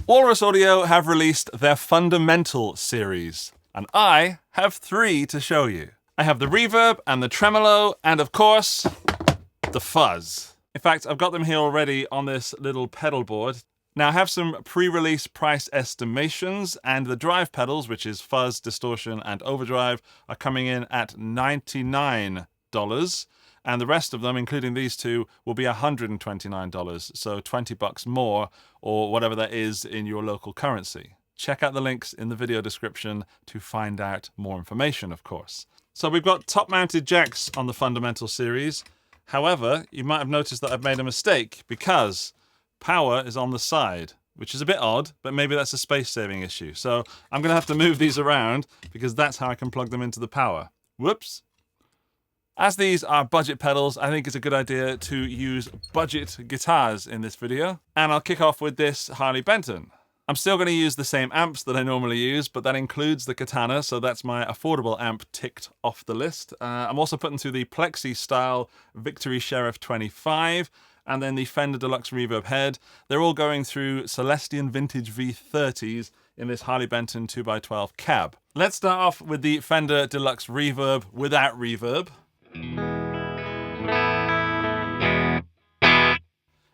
Walrus Audio have released their Fundamental series, and I have 3 to show you. I have the Reverb and the Tremolo, and of course, the Fuzz. In fact, I've got them here already on this little pedal board. Now I have some pre-release price estimations, and the drive pedals, which is fuzz, distortion, and overdrive, are coming in at $99. And the rest of them, including these 2, will be $129, so $20 more, or whatever that is in your local currency. Check out the links in the video description to find out more information, of course. So we've got top-mounted jacks on the Fundamental series. However, you might have noticed that I've made a mistake because power is on the side, which is a bit odd, but maybe that's a space-saving issue. So I'm going to have to move these around because that's how I can plug them into the power. Whoops. As these are budget pedals, I think it's a good idea to use budget guitars in this video. And I'll kick off with this Harley Benton. I'm still going to use the same amps that I normally use, but that includes the Katana, so that's my affordable amp ticked off the list. I'm also putting through the Plexi style Victory Sheriff 25, and then the Fender Deluxe Reverb head. They're all going through Celestion Vintage V30s in this Harley Benton 2x12 cab. Let's start off with the Fender Deluxe Reverb without reverb.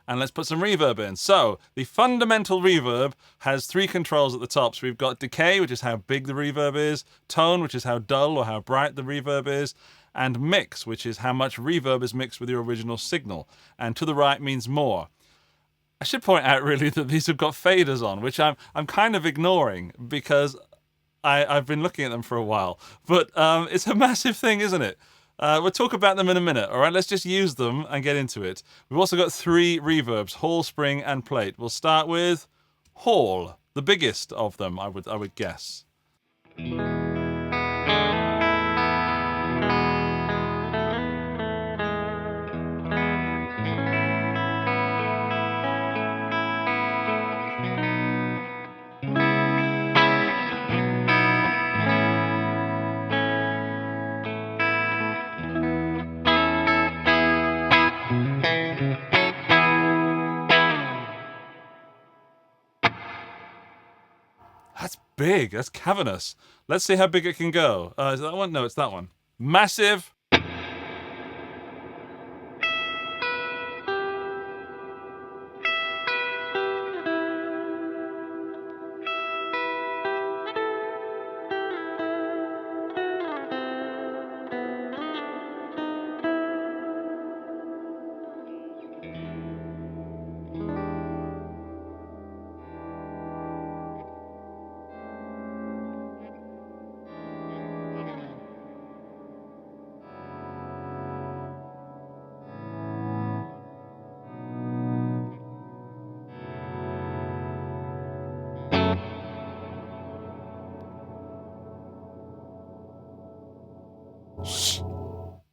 And let's put some reverb in. So, the Fundamental Reverb has 3 controls at the top. So we've got decay, which is how big the reverb is, tone, which is how dull or how bright the reverb is, and mix, which is how much reverb is mixed with your original signal. And to the right means more. I should point out really that these have got faders on, which I'm kind of ignoring because I've been looking at them for a while. But it's a massive thing, isn't it? We'll talk about them in a minute, all right? Let's just use them and get into it. We've also got 3 reverbs, Hall, Spring, and Plate. We'll start with Hall, the biggest of them, I would guess. That's big. That's cavernous. Let's see how big it can go. Is it that one? No, it's that one. Massive.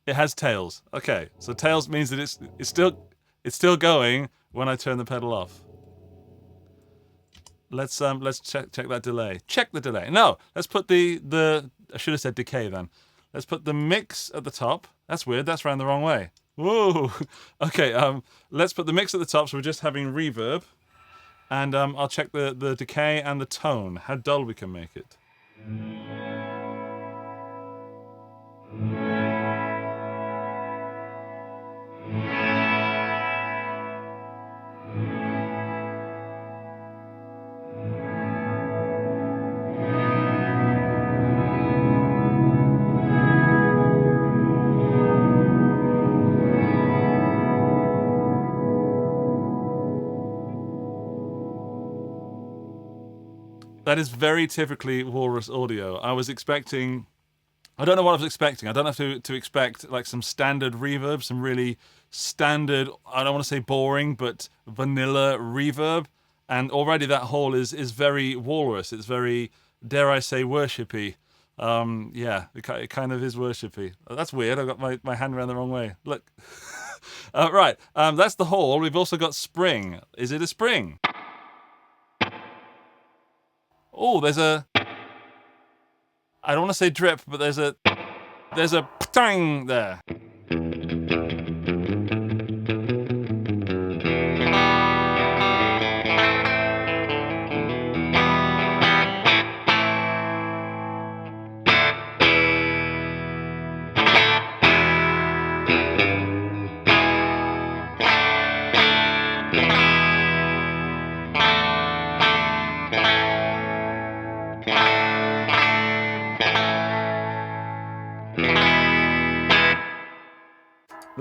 It has tails. Okay, so tails means that it's still going when I turn the pedal off. Let's check that delay. Check the delay. No, let's put the I should have said decay then. Let's put the mix at the top. That's weird. That's round the wrong way. Whoa. Okay. Let's put the mix at the top. So we're just having reverb, and I'll check the decay and the tone. How dull we can make it. That is very typically Walrus Audio. I was expecting, I don't know what I was expecting. I don't have to expect like some standard reverb, some really standard, I don't want to say boring, but vanilla reverb. And already that Hall is very Walrus. It's very, dare I say, worshipy. Yeah, it kind of is worshipy. That's weird. I got my hand around the wrong way. Look. Right, that's the Hall. We've also got Spring. Is it a Spring? Oh, there's a, I don't want to say drip, but there's a tang there.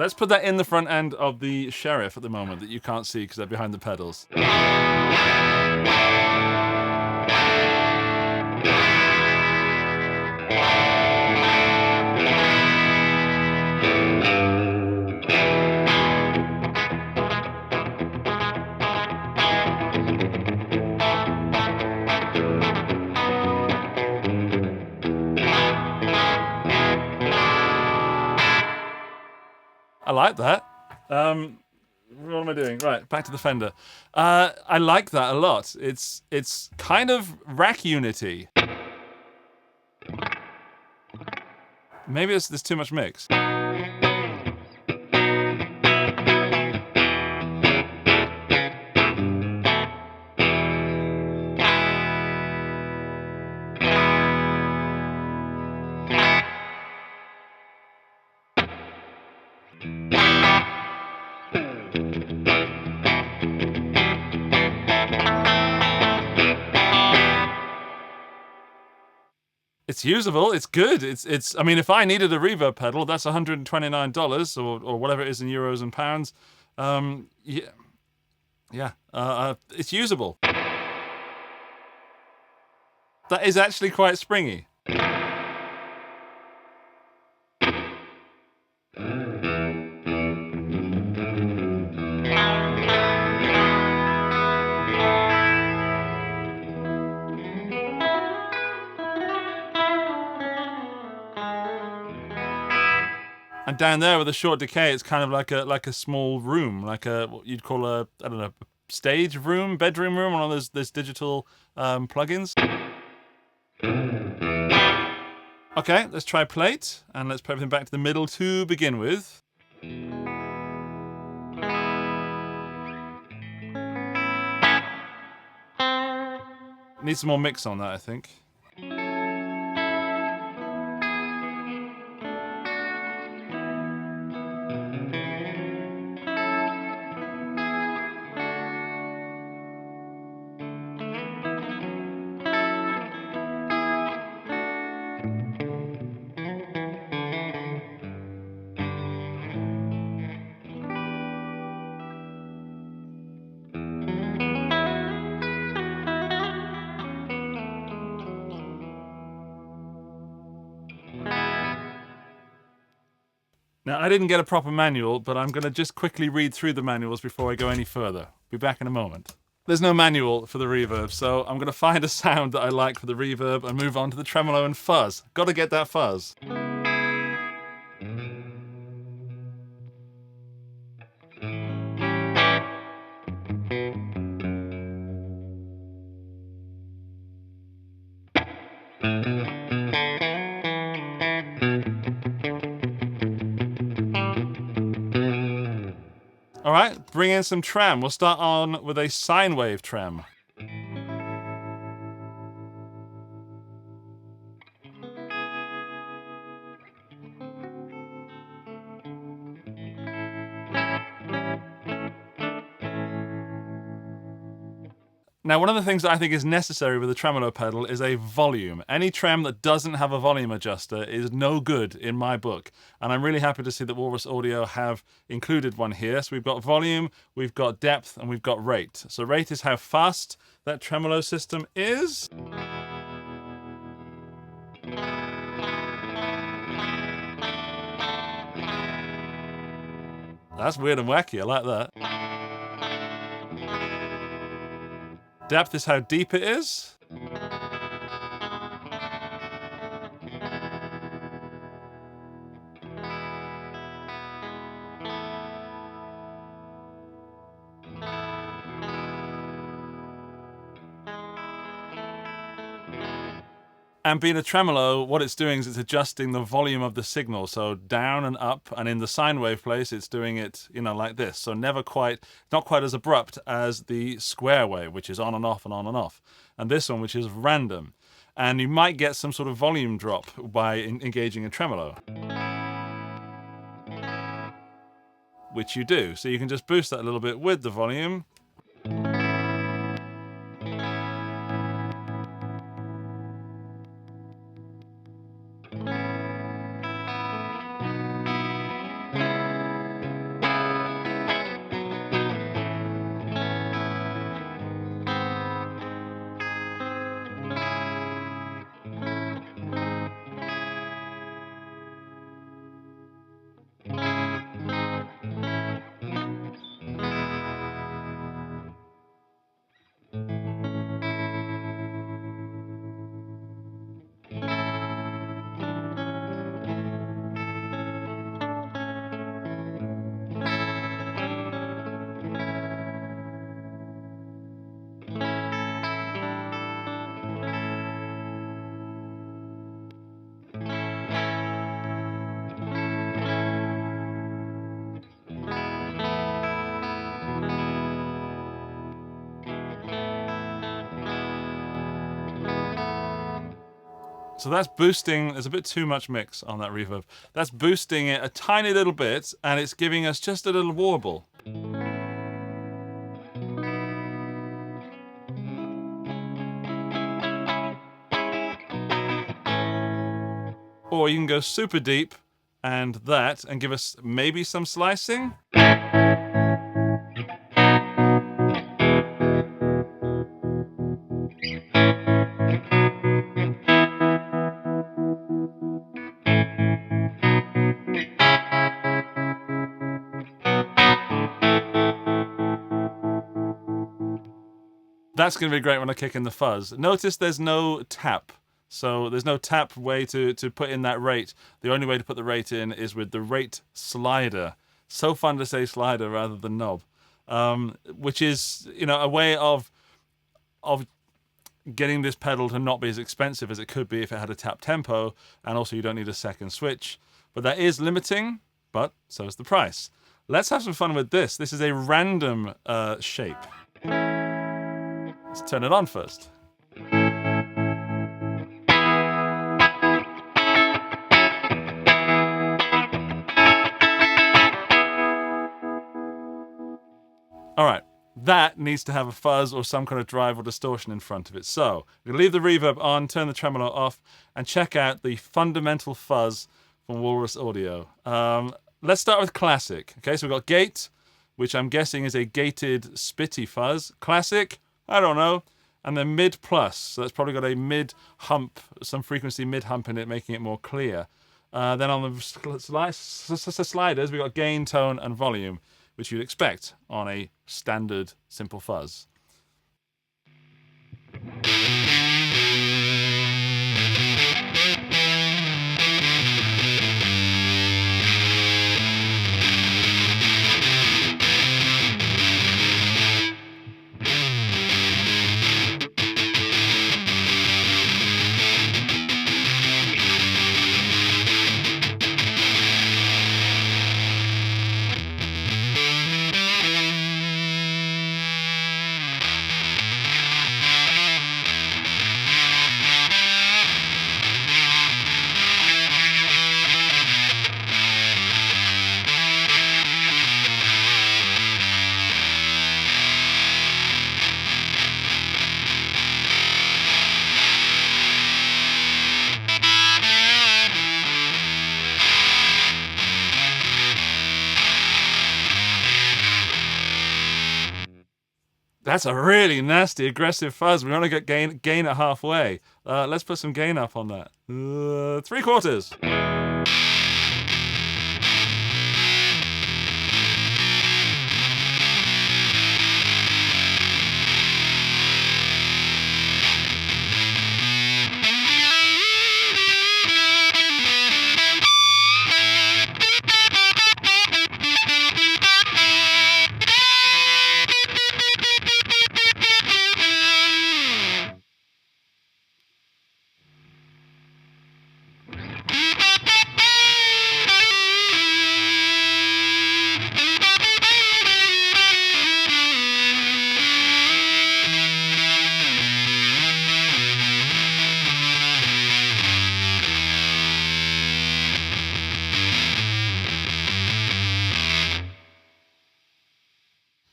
Let's put that in the front end of the Sheriff at the moment that you can't see because they're behind the pedals. I like that. What am I doing? Right, back to the Fender. I like that a lot. It's kind of rack unity. Maybe there's too much mix. It's usable. It's good. It's. I mean, if I needed a reverb pedal, that's $129 or whatever it is in euros and pounds. Yeah. It's usable. That is actually quite springy. And down there with a short decay, it's kind of like a small room, like what you'd call I don't know, stage room, bedroom room, one of those digital plugins. Okay, let's try plate, and let's put everything back to the middle to begin with. Need some more mix on that, I think. Now, I didn't get a proper manual, but I'm going to just quickly read through the manuals before I go any further. Be back in a moment. There's no manual for the reverb, so I'm going to find a sound that I like for the reverb and move on to the tremolo and fuzz. Got to get that fuzz. All right, bring in some trem. We'll start on with a sine wave trem. Now, one of the things that I think is necessary with a tremolo pedal is a volume. Any trem that doesn't have a volume adjuster is no good in my book. And I'm really happy to see that Walrus Audio have included one here. So we've got volume, we've got depth, and we've got rate. So rate is how fast that tremolo system is. That's weird and wacky, I like that. Depth is how deep it is. And being a tremolo, what it's doing is it's adjusting the volume of the signal. So down and up, and in the sine wave place, it's doing it, you know, like this. So not quite as abrupt as the square wave, which is on and off and on and off. And this one, which is random. And you might get some sort of volume drop by engaging a tremolo. Which you do. So you can just boost that a little bit with the volume. So that's boosting, there's a bit too much mix on that reverb. That's boosting it a tiny little bit, and it's giving us just a little warble. Or you can go super deep and that, and give us maybe some slicing. That's going to be great when I kick in the fuzz. Notice there's no tap. So there's no tap way to put in that rate. The only way to put the rate in is with the rate slider. So fun to say slider rather than knob. Which is, you know, a way of getting this pedal to not be as expensive as it could be if it had a tap tempo, and also you don't need a second switch. But that is limiting, but so is the price. Let's have some fun with this. This is a random shape. Let's turn it on first. All right, that needs to have a fuzz or some kind of drive or distortion in front of it. So we're gonna leave the reverb on, turn the tremolo off, and check out the fundamental fuzz from Walrus Audio. Let's start with classic. Okay, so we've got gate, which I'm guessing is a gated spitty fuzz. Classic, I don't know. And then mid plus, so that's probably got a mid hump, some frequency mid hump in it, making it more clear. Then on the sliders, we've got gain, tone, and volume, which you'd expect on a standard simple fuzz. That's a really nasty, aggressive fuzz. We want to get gain at halfway. Let's put some gain up on that. 3/4.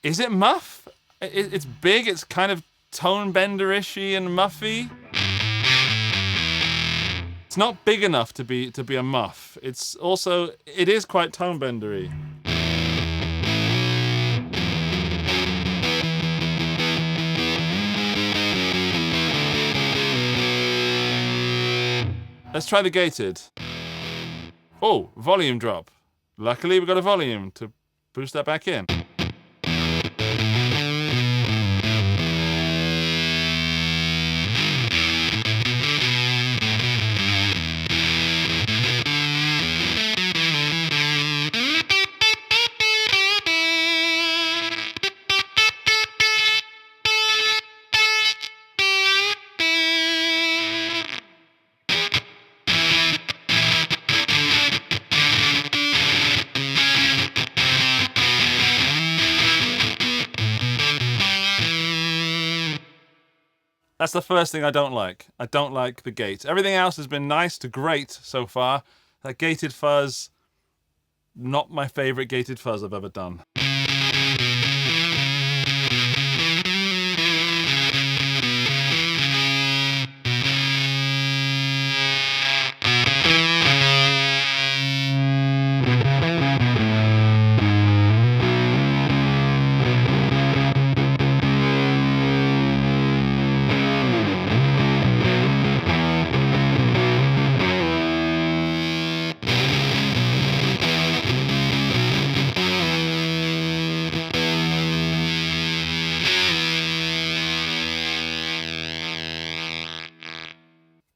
Is it muff? It's big, it's kind of tone bender-ishy and muffy. It's not big enough to be a muff. It's also, it is quite tone bendery. Let's try the gated. Oh, volume drop. Luckily we got a volume to boost that back in. That's the first thing I don't like. I don't like the gate. Everything else has been nice to great so far. That gated fuzz, not my favorite gated fuzz I've ever done.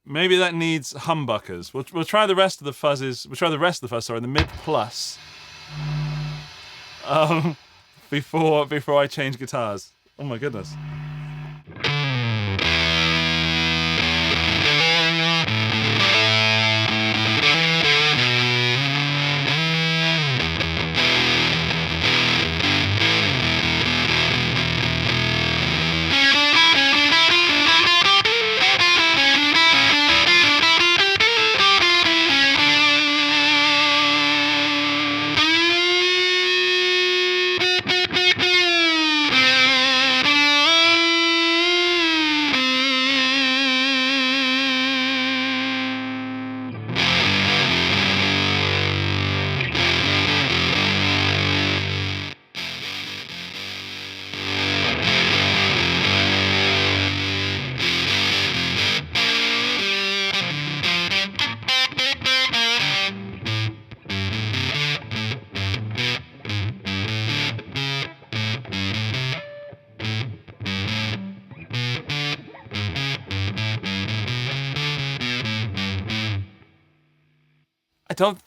Maybe that needs humbuckers. We'll try the rest of the fuzzes. We'll try the rest of the fuzz, sorry, the mid plus. Before I change guitars. Oh my goodness.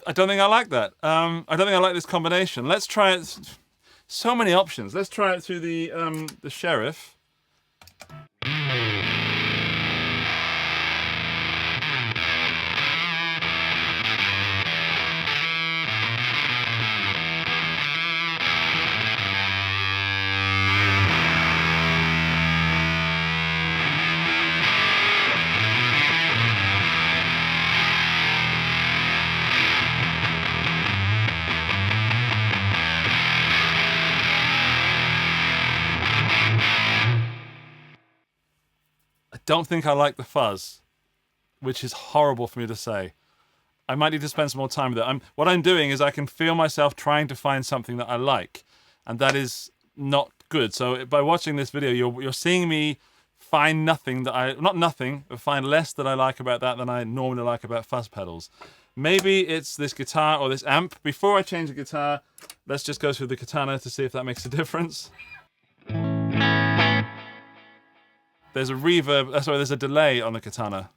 I don't think I like that. I don't think I like this combination. Let's try it. So many options. Let's try it through the Sheriff. Don't think I like the fuzz, which is horrible for me to say. I might need to spend some more time with it. What I'm doing is I can feel myself trying to find something that I like, and that is not good. So by watching this video, you're seeing me find nothing that not nothing, but find less that I like about that than I normally like about fuzz pedals. Maybe it's this guitar or this amp. Before I change the guitar, let's just go through the Katana to see if that makes a difference. There's a reverb, sorry, there's a delay on the Katana.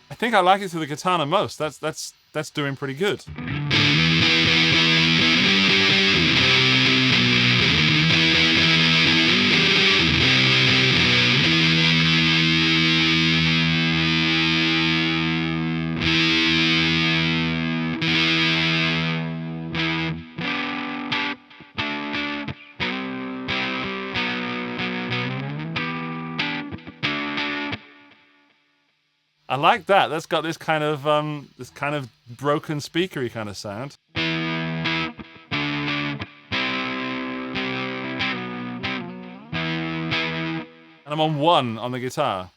I think I like it through the Katana most. That's doing pretty good. I like that. That's got this kind of broken speakery kind of sound. And I'm on 1 on the guitar.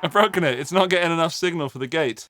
I've broken it. It's not getting enough signal for the gate.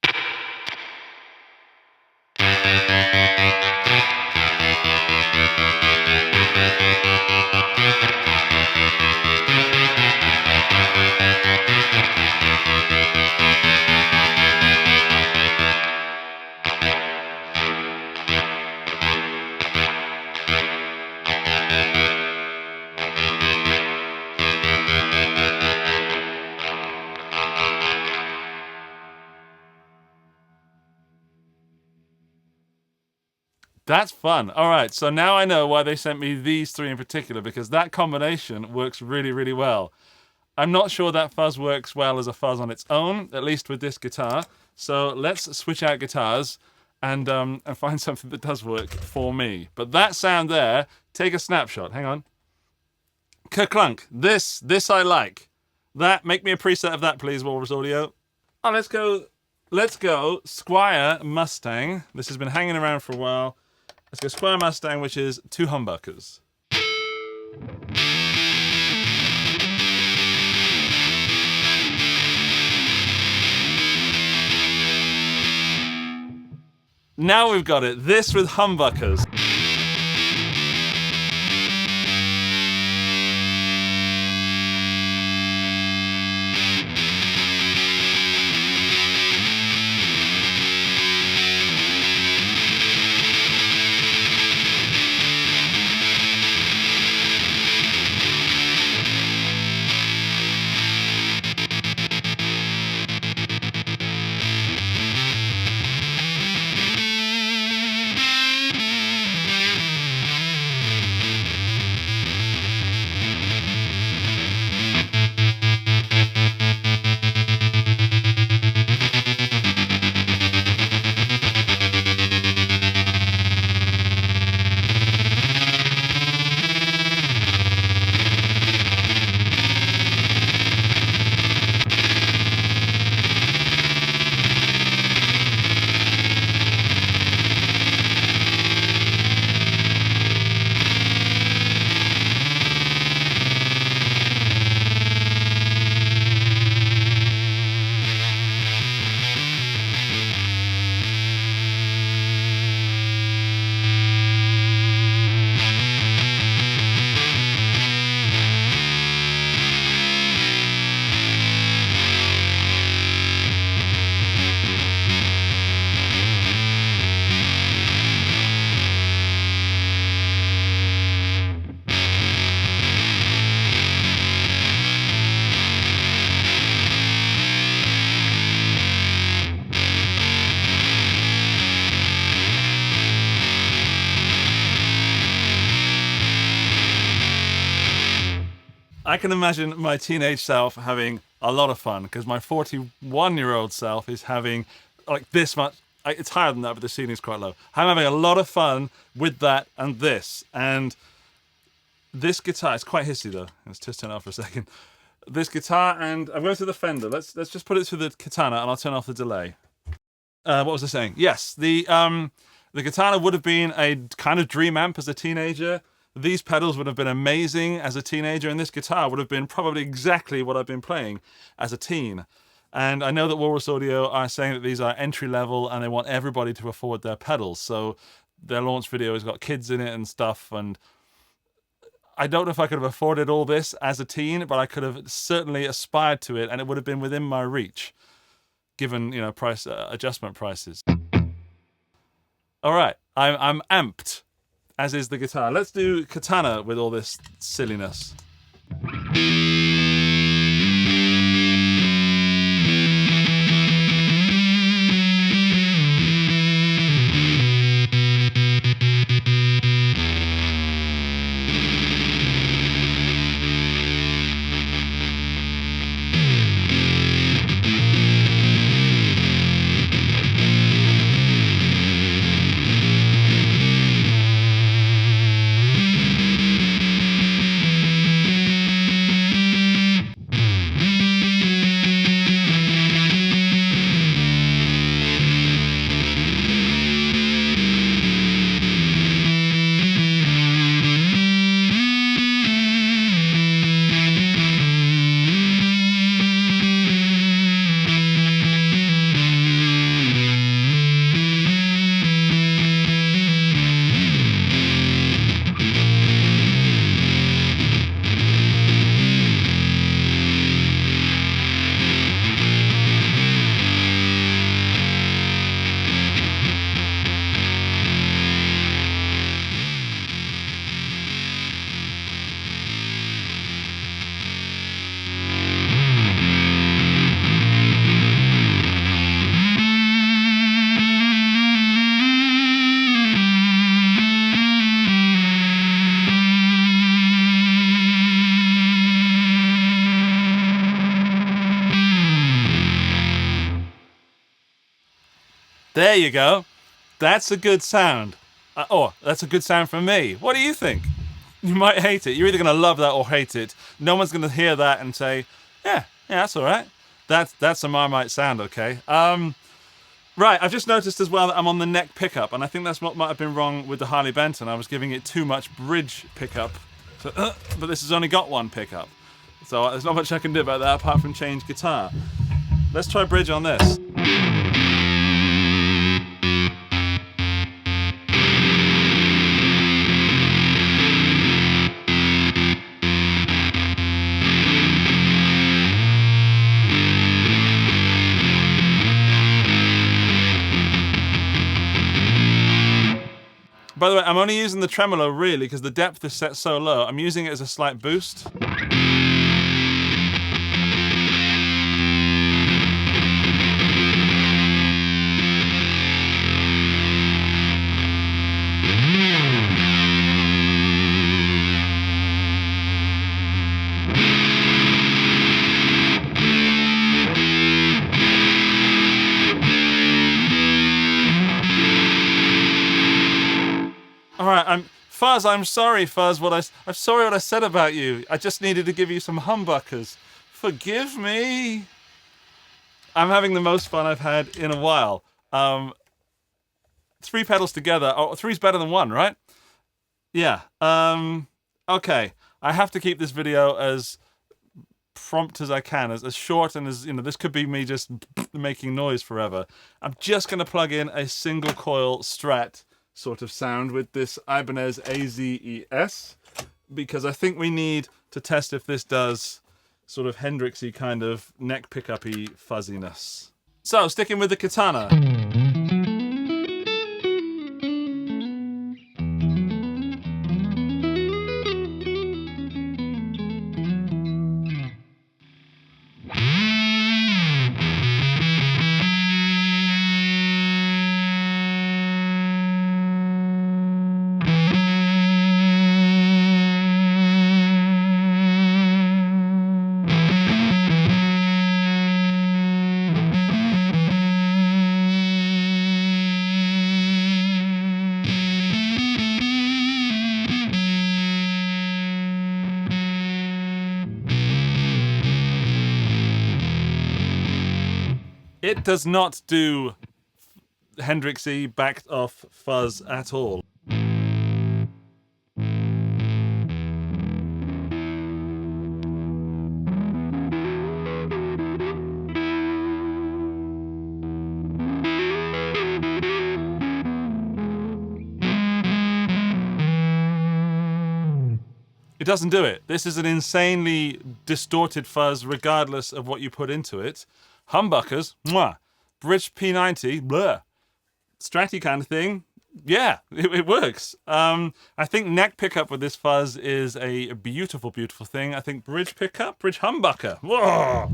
That's fun. All right, so now I know why they sent me these three in particular, because that combination works really, really well. I'm not sure that fuzz works well as a fuzz on its own, at least with this guitar. So let's switch out guitars and find something that does work for me. But that sound there, take a snapshot. Hang on. Kerclunk. This I like. That, make me a preset of that, please, Walrus Audio. Oh, let's go Squier Mustang. This has been hanging around for a while. Let's go Squier Mustang, which is 2 humbuckers. Now we've got it. This with humbuckers. I can imagine my teenage self having a lot of fun, because my 41-year-old self is having like this much. It's higher than that, but the ceiling is quite low. I'm having a lot of fun with that and this. And this guitar is quite hissy though. Let's just turn it off for a second. This guitar, and I'm going through the Fender. Let's just put it through the Katana, and I'll turn off the delay. What was I saying? Yes, the Katana would have been a kind of dream amp as a teenager. These pedals would have been amazing as a teenager, and this guitar would have been probably exactly what I've been playing as a teen. And I know that Walrus Audio are saying that these are entry level and they want everybody to afford their pedals. So their launch video has got kids in it and stuff. And I don't know if I could have afforded all this as a teen, but I could have certainly aspired to it, and it would have been within my reach, given, you know, price adjustment prices. All right, I'm amped, as is the guitar. Let's do Katana with all this silliness. There you go. That's a good sound. Oh, that's a good sound for me. What do you think? You might hate it. You're either going to love that or hate it. No one's going to hear that and say, yeah, that's all right. That's a Marmite sound, okay? Right, I've just noticed as well that I'm on the neck pickup, and I think that's what might have been wrong with the Harley Benton. I was giving it too much bridge pickup, so, but this has only got one pickup. So there's not much I can do about that apart from change guitar. Let's try bridge on this. By the way, I'm only using the tremolo really because the depth is set so low. I'm using it as a slight boost. All right, Fuzz. I'm sorry, Fuzz. I'm sorry what I said about you. I just needed to give you some humbuckers. Forgive me. I'm having the most fun I've had in a while. 3 pedals together. Oh, 3's better than 1, right? Yeah. Okay. I have to keep this video as prompt as I can, as short and as, this could be me just making noise forever. I'm just going to plug in a single coil Strat sort of sound with this Ibanez AZES, because I think we need to test if this does sort of Hendrixy kind of neck pickup-y fuzziness. So, sticking with the Katana. It does not do Hendrixy backed off fuzz at all. It doesn't do it. This is an insanely distorted fuzz regardless of what you put into it. Humbuckers, mwah. Bridge P90, bleh. Stratty kind of thing, yeah, it works. I think neck pickup with this fuzz is a beautiful, beautiful thing. I think bridge pickup, bridge humbucker, whoa.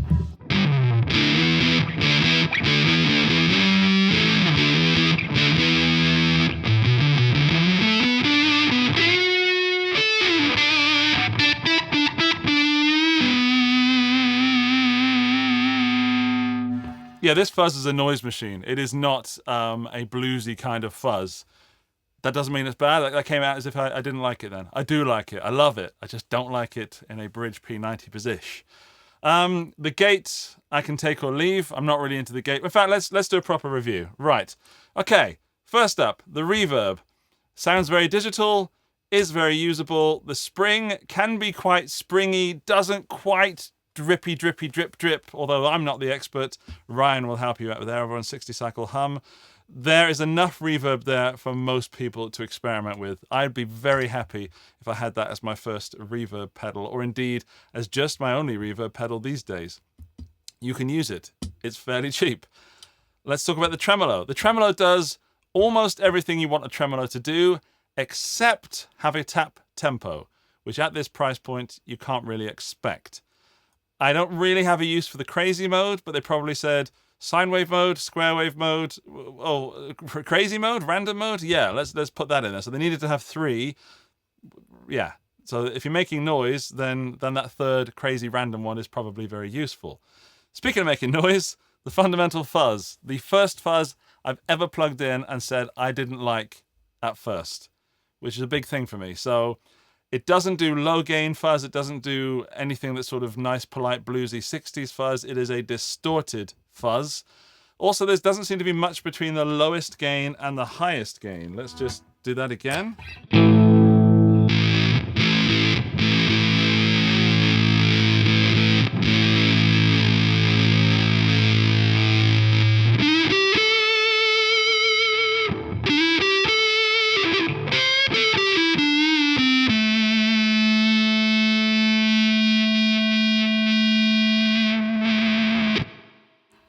Yeah, this fuzz is a noise machine. It is not a bluesy kind of fuzz. That doesn't mean it's bad. That came out as if I didn't like it then. I do like it. I love it. I just don't like it in a bridge P90 position. The gate, I can take or leave. I'm not really into the gate. In fact, let's do a proper review. Right. Okay. First up, the reverb. Sounds very digital, is very usable. The spring can be quite springy, doesn't quite drippy, drippy, drip, drip, although I'm not the expert. Ryan will help you out with there over on 60 Cycle Hum. There is enough reverb there for most people to experiment with. I'd be very happy if I had that as my first reverb pedal, or indeed as just my only reverb pedal these days. You can use it. It's fairly cheap. Let's talk about the tremolo. The tremolo does almost everything you want a tremolo to do, except have a tap tempo, which at this price point you can't really expect. I don't really have a use for the crazy mode, but they probably said sine wave mode, square wave mode, oh, crazy mode, random mode. Yeah, let's put that in there. So they needed to have 3. Yeah. So if you're making noise, then that third crazy random one is probably very useful. Speaking of making noise, the fundamental fuzz, the first fuzz I've ever plugged in and said I didn't like at first, which is a big thing for me. So it doesn't do low gain fuzz. It doesn't do anything that's sort of nice, polite, bluesy 60s fuzz. It is a distorted fuzz. Also, there doesn't seem to be much between the lowest gain and the highest gain. Let's just do that again.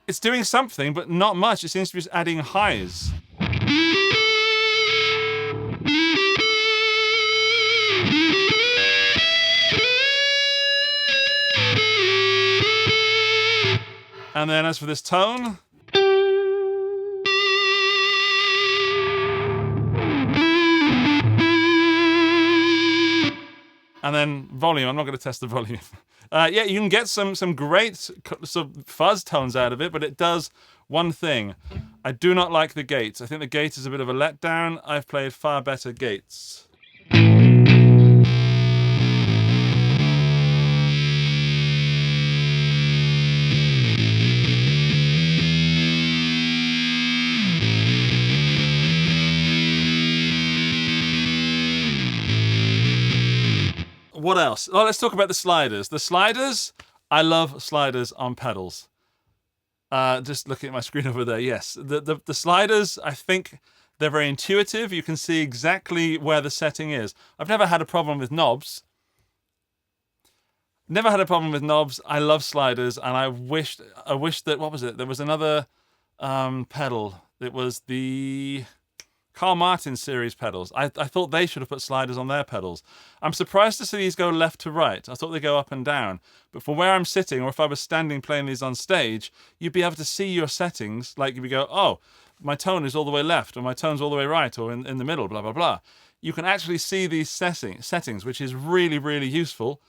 It's doing something, but not much. It seems to be just adding highs. And then as for this tone, and then volume. I'm not going to test the volume. Yeah, you can get some great sort of fuzz tones out of it, but it does one thing. I do not like the gates. I think the gate is a bit of a letdown. I've played far better gates. What else? Oh, let's talk about the sliders. The sliders, I love sliders on pedals. Just looking at my screen over there, yes. The sliders, I think they're very intuitive. You can see exactly where the setting is. I've never had a problem with knobs. Never had a problem with knobs. I love sliders, and I wish that, what was it? There was another pedal. It was the Carl Martin series pedals. I thought they should have put sliders on their pedals. I'm surprised to see these go left to right. I thought they go up and down. But for where I'm sitting, or if I was standing playing these on stage, you'd be able to see your settings. Like if you go, oh, my tone is all the way left, or my tone's all the way right, or in the middle, blah, blah, blah. You can actually see these settings, which is really, really useful.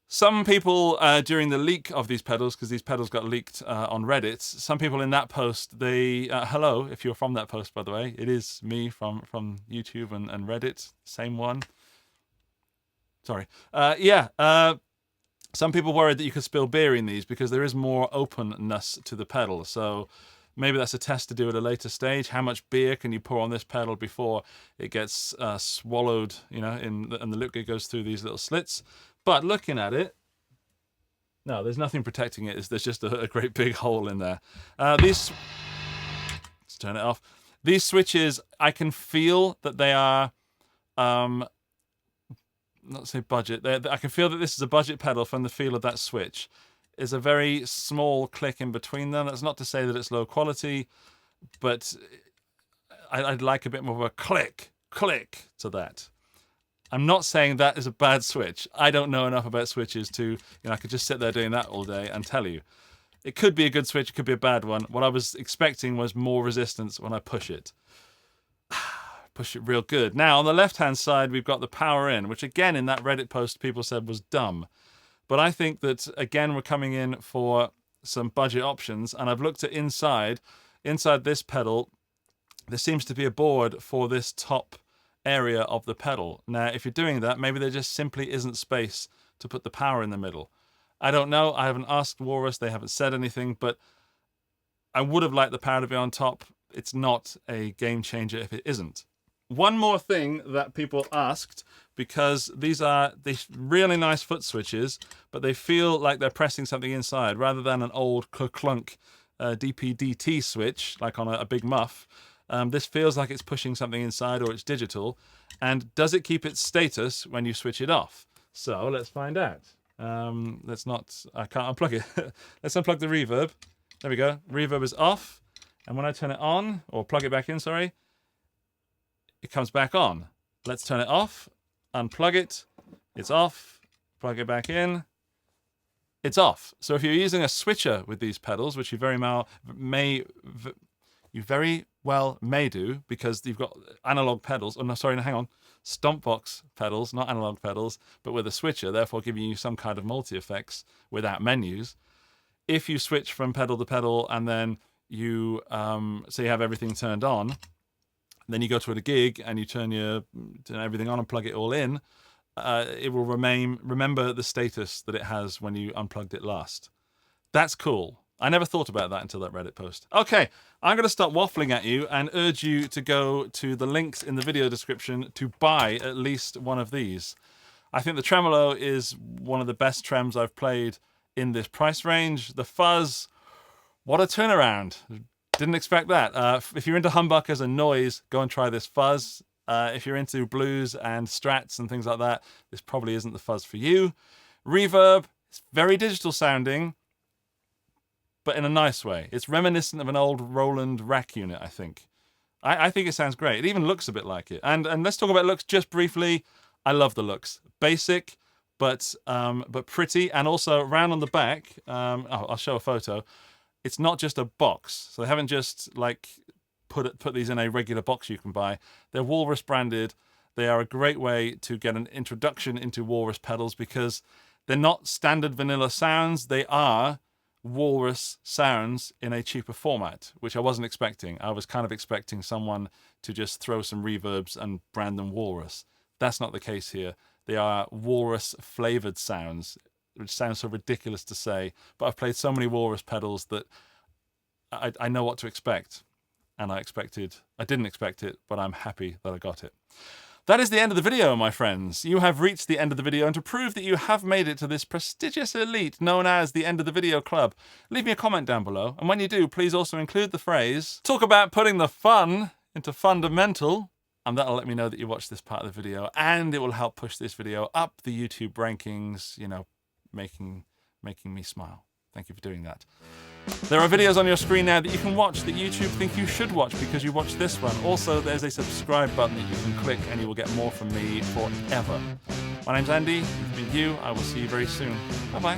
Some people, during the leak of these pedals, because these pedals got leaked on Reddit, some people in that post, they, hello, if you're from that post, by the way, it is me from YouTube and Reddit, same one. Sorry. Some people worried that you could spill beer in these because there is more openness to the pedal. So maybe that's a test to do at a later stage. How much beer can you pour on this pedal before it gets swallowed, you know, and the liquid goes through these little slits. But looking at it, no, there's nothing protecting it. There's just a great big hole in there. Let's turn it off. These switches, I can feel that they are, not say budget. I can feel that this is a budget pedal from the feel of that switch. There's a very small click in between them. That's not to say that it's low quality, but I'd like a bit more of a click to that. I'm not saying that is a bad switch. I don't know enough about switches to, you know, I could just sit there doing that all day and tell you. It could be a good switch, it could be a bad one. What I was expecting was more resistance when I push it. Push it real good. Now, on the left-hand side, we've got the power in, which again, in that Reddit post, people said was dumb. But I think that, again, we're coming in for some budget options, and I've looked at inside this pedal, there seems to be a board for this top area of the pedal. Now, if you're doing that, maybe there just simply isn't space to put the power in the middle. I don't know. I haven't asked Walrus. They haven't said anything, but I would have liked the power to be on top. It's not a game changer if it isn't. One more thing that people asked, because these are these really nice foot switches, but they feel like they're pressing something inside rather than an old clunk DP-DT switch, like on a big muff. This feels like it's pushing something inside, or it's digital. And does it keep its status when you switch it off? So let's find out. I can't unplug it. Let's unplug the reverb. There we go. Reverb is off. And when I turn it on, or plug it back in, sorry, it comes back on. Let's turn it off, unplug it. It's off. Plug it back in. It's off. So if you're using a switcher with these pedals, which you very well may do, because you've got analog pedals. Oh no, sorry, no, hang on. Stomp box pedals, not analog pedals, but with a switcher, therefore giving you some kind of multi-effects without menus. If you switch from pedal to pedal and then you say you have everything turned on, then you go to a gig and you turn everything on and plug it all in, it will remember the status that it has when you unplugged it last. That's cool. I never thought about that until that Reddit post. Okay, I'm going to stop waffling at you and urge you to go to the links in the video description to buy at least one of these. I think the Tremolo is one of the best trems I've played in this price range. The Fuzz, what a turnaround. Didn't expect that. If you're into humbuckers and noise, go and try this Fuzz. If you're into blues and strats and things like that, this probably isn't the Fuzz for you. Reverb, it's very digital sounding, but in a nice way. It's reminiscent of an old Roland rack unit, I think. I think it sounds great. It even looks a bit like it. And let's talk about looks just briefly. I love the looks. Basic, but pretty, and also round on the back. I'll show a photo. It's not just a box, so they haven't just like put these in a regular box you can buy. They're Walrus branded. They are a great way to get an introduction into Walrus pedals because they're not standard vanilla sounds. They are Walrus sounds in a cheaper format, which I wasn't expecting. I was kind of expecting someone to just throw some reverbs and brand them Walrus. That's not the case here. They are Walrus flavored sounds, which sounds so ridiculous to say, but I've played so many Walrus pedals that I know what to expect. And I didn't expect it, but I'm happy that I got it. That is the end of the video, my friends. You have reached the end of the video, and to prove that you have made it to this prestigious elite known as the End of the Video Club, leave me a comment down below. And when you do, please also include the phrase, talk about putting the fun into fundamental. And that'll let me know that you watched this part of the video, and it will help push this video up the YouTube rankings, you know, making me smile. Thank you for doing that. There are videos on your screen now that you can watch that YouTube think you should watch because you watched this one. Also, there's a subscribe button that you can click and you will get more from me forever. My name's Andy, you've been you, I will see you very soon. Bye-bye.